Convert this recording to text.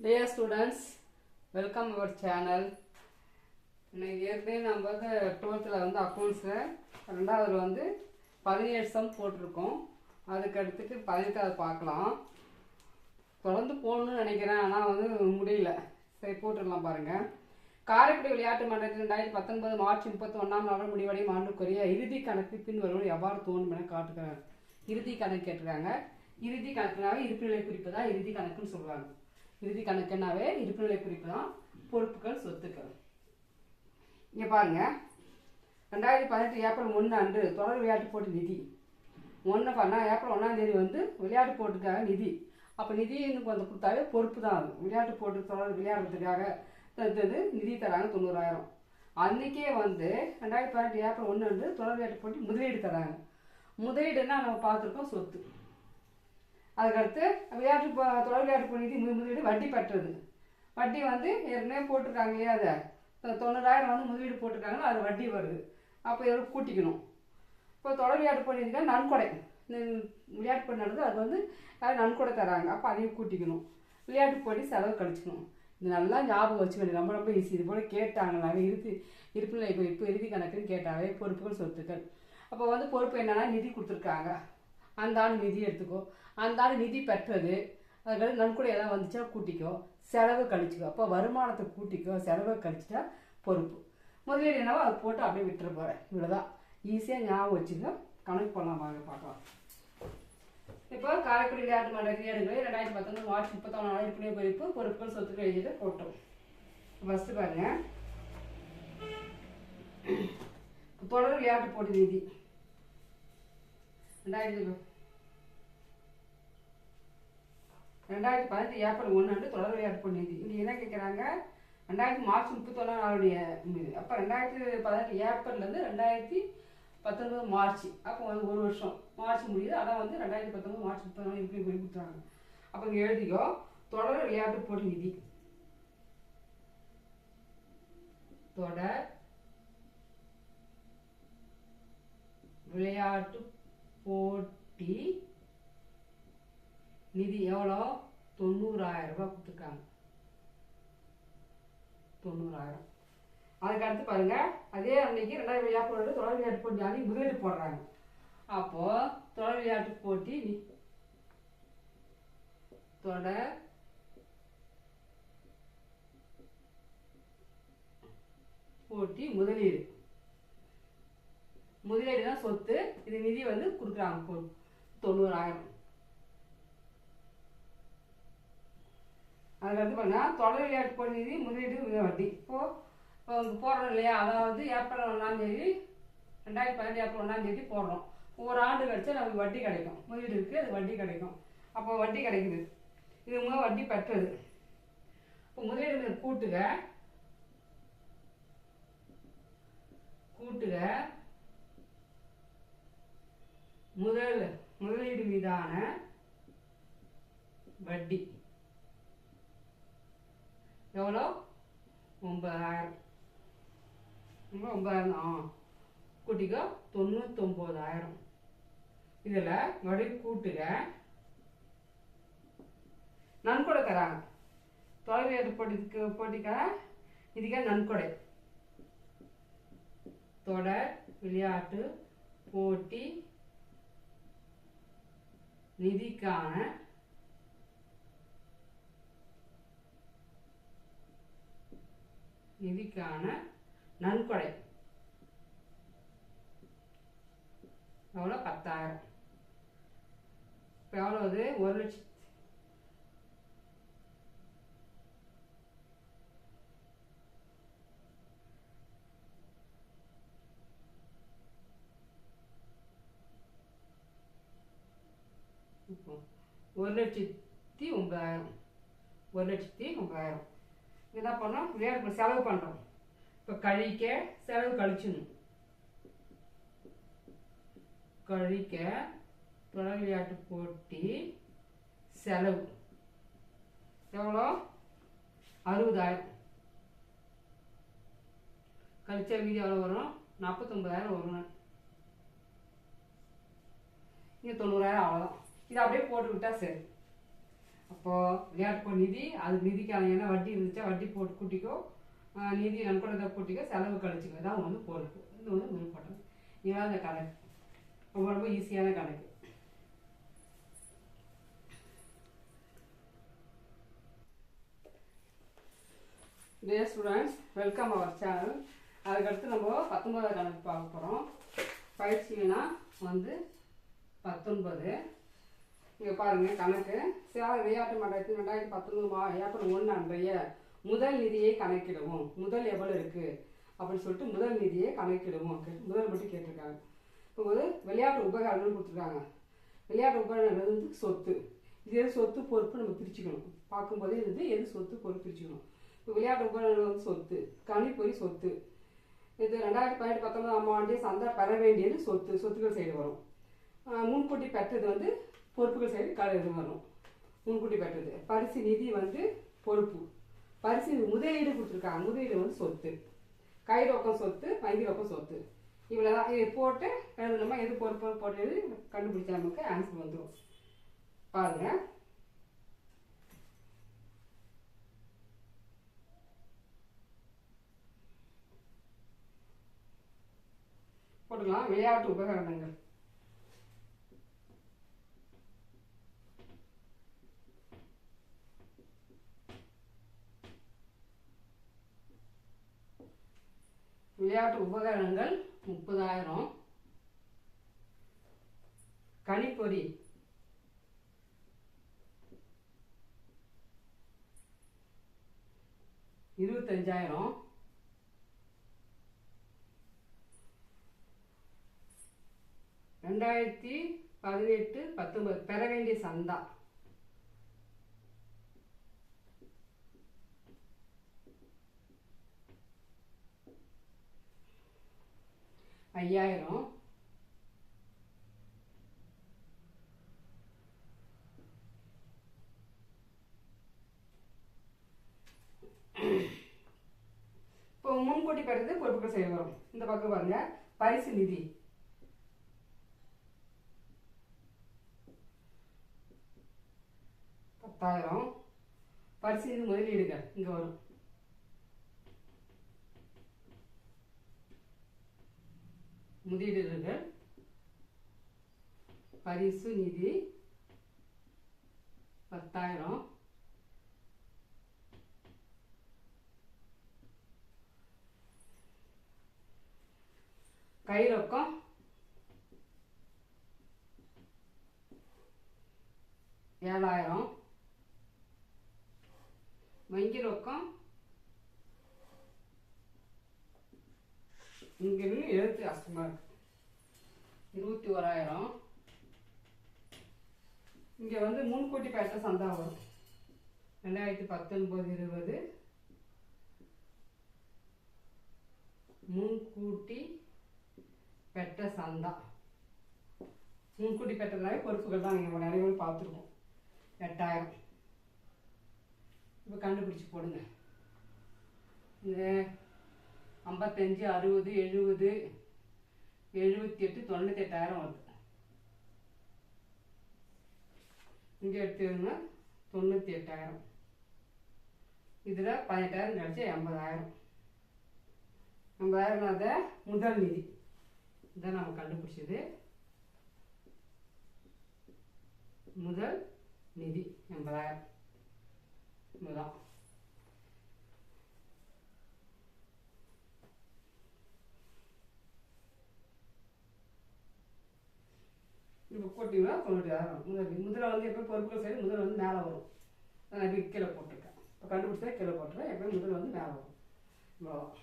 Dear students, welcome our channel. இன்னைக்கு ஏற்கனவே நம்ம வந்து 12th வந்து அக்கௌண்ட்ஸில் ரெண்டாவது வந்து 17 சம் போட்டிருக்கோம். அதுக்கு அடுத்துட்டு 18வது பார்க்கலாம். தொடர்ந்து போகணும்னு நினைக்கிறேன், ஆனால் வந்து முடியல. சரி, போட்டுடலாம் பாருங்கள். காரைக்குடி விளையாட்டு மன்றத்தில் 2019 மார்ச் 31ஆம் நாள் முடிவடையும் ஆண்டுக்குரிய இறுதி கணக்கு பின்வருவது எவ்வாறு தோன்றும் என காட்டுகிறாங்க. இறுதி கணக்கு கேட்டுருக்காங்க. இறுதி கணக்குனாவே இருப்புநிலை குறிப்பு தான் இறுதி கணக்குன்னு சொல்லுவாங்க. இறுதி கணக்குனாவே இருப்புநிலை குறிப்பு தான், பொறுப்புகள் சொத்துக்கள். இங்கே பாருங்க, 2018 ஏப்ரல் 1 அன்று தொடர் விளையாட்டு போட்டி நிதி 1 பண்ணால் ஏப்ரல் 1ஆம் தேதி வந்து விளையாட்டு போட்டுக்காக நிதி. அப்போ நிதின்னு கொஞ்சம் கொடுத்தாவே பொறுப்பு தான். அது விளையாட்டு போட்டு தொடர் விளையாடுறதுக்காக தந்தது நிதி தராங்க 90,000. அன்றைக்கே வந்து 2018 ஏப்ரல் 1 அன்று தொடர் விளையாட்டு போட்டி முதலீடு தராங்க. முதலீடுன்னா நம்ம பார்த்துருக்கோம் சொத்து. அதுக்கடுத்து விளையாட்டு தொடர் விளையாட்டு போட்டி நிதி முதலீடு வட்டி பெற்றது. வட்டி வந்து ஏற்கனவே போட்டிருக்காங்க இல்லையா, அதை 90,000 வந்து முதலீடு போட்டிருக்காங்கன்னா அது வட்டி வருது. அப்போ எவ்வளோ கூட்டிக்கணும். இப்போ தொடர் விளையாட்டு போட்டி நிதிக்காக நன்கொடை, விளையாட்டு போட்டி நடந்தது, அது வந்து நன்கொடை தராங்க. அப்போ அதையும் கூட்டிக்கணும். விளையாட்டு போட்டி செலவு கழிச்சிக்கணும். இது நல்லா ஞாபகம் வச்சுக்கணும். ரொம்ப ரொம்ப ஈஸி. இது போல் கேட்டாங்களாவே இருப்புநிலை குறிப்பு இறுதி கணக்குன்னு கேட்டாவே பொறுப்புகள் சொத்துக்கள். அப்போ வந்து பொறுப்பு என்னன்னா நிதி கொடுத்துருக்காங்க, அந்த ஆண்டு நிதி எடுத்துக்கோ, அந்த ஆண்டு நிதி பெற்றது, அதுக்கடுத்து நன்கொடை எல்லாம் வந்துச்சா கூட்டிக்கோ, செலவு கழிச்சிக்கோ. அப்போ வருமானத்தை கூட்டிக்கோ, செலவை கழிச்சிட்டா பொறுப்பு. முதலீடு என்னவோ அது போட்டு அப்படியே விட்டுற போகிறேன். இவ்வளோதான். ஈஸியாக ஞாபகம் வச்சுக்க. கணக்கு பண்ணலாம் வாங்க பார்க்கலாம். இப்போ காரைக்குடி விளையாட்டு மன்ற கிரியேடுகளை 2019 மார்ச் 31ஆம் நாள் இருப்புநிலை குறிப்பு பொறுப்புகள் சொத்துக்கள் எழுதிட்டு போட்டோம். ஃபஸ்ட்டு பாருங்க, தொடர் விளையாட்டு போட்டி நிதி 2018 ஏப்ரல் 1 அன்று தொடர் விளையாட்டு போட்டி நிதி. இங்கே என்ன கேட்குறாங்க, 2000 மார்ச் 31ஆம் நாளுடைய அப்போ 2018 ஏப்ரல்லேருந்து 2019 மார்ச், அப்போ வந்து ஒரு வருஷம் மார்ச் முடியுது. அதான் வந்து 2019 மார்ச் 31 இப்படி போய் கொடுத்துறாங்க. அப்போ இங்கே எழுதிக்கோ, தொடர் விளையாட்டு போட்டி நிதி. தொடர் விளையாட்டு போட்டி நிதி எவ்வளோ, 90,000 ரூபாய் கொடுத்துருக்காங்க. 90,000. அதுக்கு அடுத்து பாருங்க, அதே அன்னைக்கு 2000 ஏப்ரல் தொடர் விளையாட்டு போட்டி அன்னைக்கு முதலீடு போடுறாங்க. அப்போ தொடர் விளையாட்டு போட்டி தொடர் போட்டி முதலீடு, முதலீடு தான் சொத்து. இது நிதி வந்து கொடுக்குறாங்க 90,000. அதுக்கடுத்து பாருங்க, தொடர் விளையாட்டு போட்டி நிதி முதலீடு வட்டி. இப்போ போடுறோம் இல்லையா, அதாவது ஏப்ரல் 1ஆம் தேதி 2018 ஏப்ரல் 1ஆம் தேதி போடுறோம். ஒரு ஆண்டு கழிச்சா நமக்கு வட்டி கிடைக்கும். முதலீடு இருக்குது, அது வட்டி கிடைக்கும். அப்போ வட்டி கிடைக்குது. இது மூலம் வட்டி பெற்றது. இப்போ முதலீடு கூட்டுக முதலீடு மீதான வட்டி எவ்வளோ, 9,000. 9,000 கூட்டிக்கோ, 99,000. இதில் மறுபடியும் கூட்டுக, நன்கொடை தராங்க. தொடர் விளையாட்டு போட்டிக்காக இதுக்காக நன்கொடை. தொடர் விளையாட்டு போட்டி நிதிக்கான நன்கொடை எவ்வளோ, 10,000. இப்போ எவ்வளோ அது, 1,00,000. இப்போ 1,09,000. 1,09,000. என்ன பண்ணோம், விளையாட்டு செலவு பண்ணுறோம். இப்போ கழிக்க செலவு கழிச்சிடணும். கழிக்க தொடர் விளையாட்டு போட்டி செலவு எவ்வளோ, 60,000. கழிச்சா மீதி எவ்வளோ வரும், 49,000 வரும். இங்கே 90,000. அவ்வளோதான். இதை அப்படியே போட்டு விட்டா சரி. அப்போது விளையாட்டு நிதி அது நிதிக்கான ஏன்னா வட்டி இருந்துச்சா வட்டி போட்டு கூட்டிக்கோ, நிதி நன்கொடை கூட்டிக்கோ, செலவு கழிச்சிக்கோ. இதான் வந்து பொறுப்பு. இது வந்து முன்பட்டம். இதுதான் அந்த கணக்கு. ரொம்ப ரொம்ப ஈஸியான கணக்கு. Dear students, welcome our channel. அதுக்கடுத்து நம்ம 19வது கணக்கு பார்க்க போகிறோம். பயிற்சி வினா வந்து 19. இங்கே பாருங்கள் கணக்கு. சேலம் விளையாட்டு மன்றத்தில் 2019 ஏப்ரல் 1 அன்றைய முதல் நிதியை கணக்கிடுவோம். முதல் எவ்வளோ இருக்குது அப்படின்னு சொல்லிட்டு முதல் நிதியை கணக்கிடுவோம். முதல் மட்டும் கேட்டிருக்காங்க. இப்போ வந்து விளையாட்டு உபகரணங்கள் கொடுத்துருக்காங்க. விளையாட்டு உபகரணங்கள் வந்து சொத்து. இது எது சொத்து பொறுப்பு நம்ம பிரிச்சுக்கணும். பார்க்கும்போதே இது எது சொத்து பொறுப்பு பிரிச்சுக்கணும். இப்போ விளையாட்டு உபகரணங்கள் வந்து சொத்து, கணிப்பொறி சொத்து. இது 2018-19 ஆண்டிய சந்தா பெற வேண்டியது சொத்து, சொத்துக்கள் சைடு வரும். முன்கூட்டி பெற்றது வந்து பொறுப்புகள் சைடு இது வரும். முன்கூட்டி பெற்றது. பரிசு நிதி வந்து பொறுப்பு. பரிசு முதலீடு கொடுத்துருக்காங்க. முதலீடு வந்து சொத்து. கை ரொக்கம் சொத்து, வங்கி ரொக்கம் சொத்து. இவ்வளோதான். இதை போட்டு எழுதணுமா, எது பொறுப்பு போட்டு கண்டுபிடிச்சா நமக்கு ஆன்சர் வந்துடும். பாருங்கள். போட்டுக்கலாம். விளையாட்டு உபகரணங்கள். விளையாட்டு உபகரணங்கள் 30,000. கணிப்பொறி 25,000. ரெண்டாயிரத்தி 18-19 பெற வேண்டிய சந்தா 5,000. இப்போ முன்கூட்டி பெற்றது பொறுப்புகள் செய்ய வரும். இந்த பக்கம் பாருங்க. பரிசு நிதி 10,000. பரிசு நிதி முதலீடுகள் இங்க வரும். முதலீடுகள் பரிசு நிதி 10,000. கை ரொக்கம் 7,000. வங்கி ரொக்கம் இங்க எழுத்து கஷ்டமா இருக்கு. 21,000. இங்க வந்து முன்கூட்டி பெற்ற சந்தா வரும். 2019-20 முன்கூட்டி பெற்ற சந்தா. முன்கூட்டி பெற்றதுனாலே பொறுப்புகள் தான் நீங்கள் நிறைய பேர் பார்த்துருக்கோம். 8,000. இப்போ கண்டுபிடிச்சி போடுங்க. இந்த 55, 60, 70, 78, 98,000 வருது. இங்கே எடுத்துக்கோங்க 98,000. இதில் 18,000 கழிச்சு 80,000. 80,000 அதை முதல் நிதி. இதான் நம்ம கண்டுபிடிச்சது. முதல் நிதி 80,000. இதுதான். இப்போ போட்டிங்கன்னா 90,000. முதல்ல வந்து எப்போ பொறுப்புகள் சைடு முதல் வந்து மேலே வரும். நான் கீழே போட்டிருக்கேன். இப்போ கண்டுபிடிச்சா கீழே போட்டுருக்கேன். எப்போ முதல் வந்து மேலே வரும். இவ்வளோதான்.